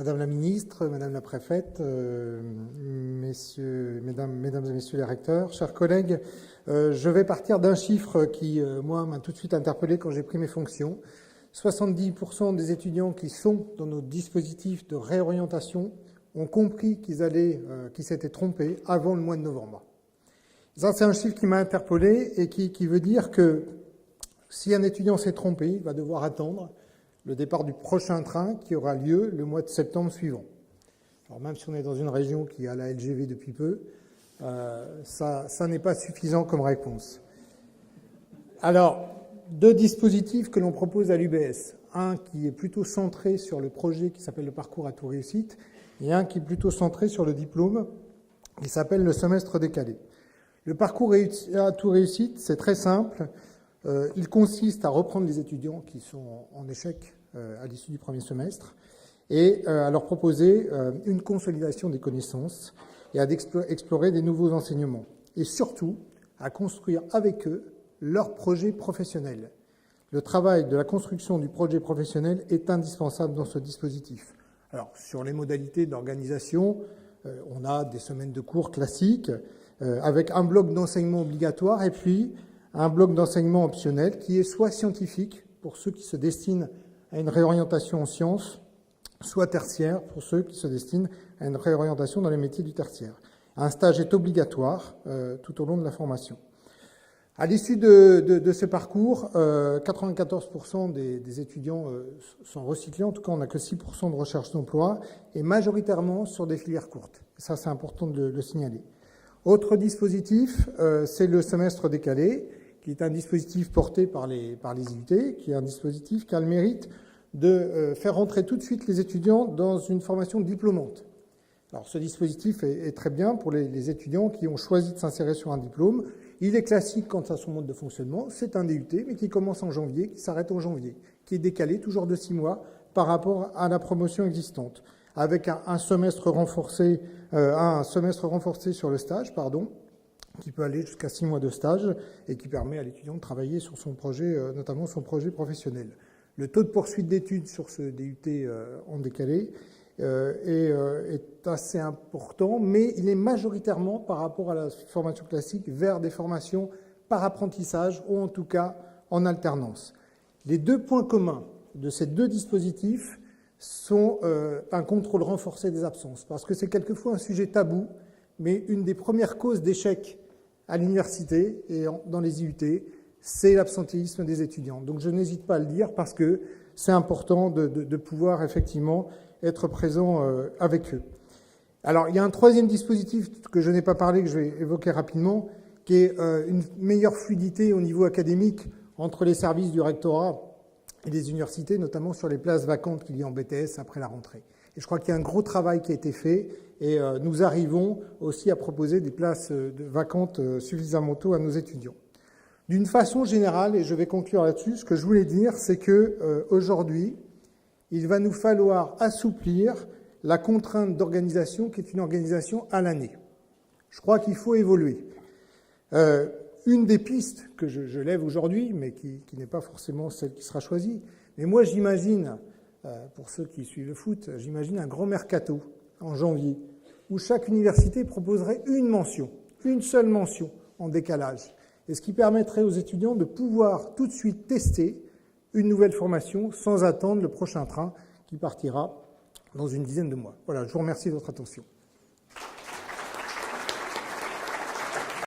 Madame la ministre, Madame la préfète, mesdames et messieurs les recteurs, chers collègues, je vais partir d'un chiffre qui, moi, m'a tout de suite interpellé quand j'ai pris mes fonctions. 70% des étudiants qui sont dans nos dispositifs de réorientation ont compris qu'ils s'étaient trompés avant le mois de novembre. Ça, c'est un chiffre qui m'a interpellé et qui veut dire que si un étudiant s'est trompé, il va devoir attendre le départ du prochain train qui aura lieu le mois de septembre suivant. Alors même si on est dans une région qui a la LGV depuis peu, ça n'est pas suffisant comme réponse. Alors, deux dispositifs que l'on propose à l'UBS. Un qui est plutôt centré sur le projet qui s'appelle le parcours à tout réussite et un qui est plutôt centré sur le diplôme qui s'appelle le semestre décalé. Le parcours à tout réussite, c'est très simple. Il consiste à reprendre les étudiants qui sont en échec à l'issue du premier semestre et à leur proposer une consolidation des connaissances et à explorer des nouveaux enseignements. Et surtout, à construire avec eux leur projet professionnel. Le travail de la construction du projet professionnel est indispensable dans ce dispositif. Alors, sur les modalités d'organisation, on a des semaines de cours classiques avec un bloc d'enseignement obligatoire et puis un bloc d'enseignement optionnel qui est soit scientifique pour ceux qui se destinent à une réorientation en sciences, soit tertiaire pour ceux qui se destinent à une réorientation dans les métiers du tertiaire. Un stage est obligatoire tout au long de la formation. À l'issue de ce parcours, 94% des étudiants sont recyclés. En tout cas, on n'a que 6% de recherche d'emploi et majoritairement sur des filières courtes. Ça, c'est important de le signaler. Autre dispositif, c'est le semestre décalé, qui est un dispositif porté par les IUT, qui est un dispositif qui a le mérite de faire rentrer tout de suite les étudiants dans une formation diplômante. Alors, ce dispositif est très bien pour les étudiants qui ont choisi de s'insérer sur un diplôme. Il est classique quant à son mode de fonctionnement. C'est un DUT, mais qui commence en janvier, qui s'arrête en janvier, qui est décalé toujours de 6 mois par rapport à la promotion existante, avec un semestre renforcé sur le stage, qui peut aller jusqu'à 6 mois de stage et qui permet à l'étudiant de travailler sur son projet, notamment son projet professionnel. Le taux de poursuite d'études sur ce DUT en décalé est assez important, mais il est majoritairement par rapport à la formation classique vers des formations par apprentissage ou en tout cas en alternance. Les deux points communs de ces deux dispositifs sont un contrôle renforcé des absences, parce que c'est quelquefois un sujet tabou, mais une des premières causes d'échec à l'université et dans les IUT, c'est l'absentéisme des étudiants. Donc je n'hésite pas à le dire parce que c'est important de pouvoir effectivement être présent avec eux. Alors il y a un troisième dispositif que je n'ai pas parlé, que je vais évoquer rapidement, qui est une meilleure fluidité au niveau académique entre les services du rectorat et des universités, notamment sur les places vacantes qu'il y a en BTS après la rentrée. Et je crois qu'il y a un gros travail qui a été fait et nous arrivons aussi à proposer des places vacantes suffisamment tôt à nos étudiants. D'une façon générale, et je vais conclure là-dessus, ce que je voulais dire, c'est que aujourd'hui, il va nous falloir assouplir la contrainte d'organisation qui est une organisation à l'année. Je crois qu'il faut évoluer. Une des pistes que je lève aujourd'hui, mais qui n'est pas forcément celle qui sera choisie, mais moi j'imagine, pour ceux qui suivent le foot, j'imagine un grand mercato en janvier, où chaque université proposerait une seule mention en décalage, et ce qui permettrait aux étudiants de pouvoir tout de suite tester une nouvelle formation sans attendre le prochain train qui partira dans une dizaine de mois. Voilà, je vous remercie de votre attention.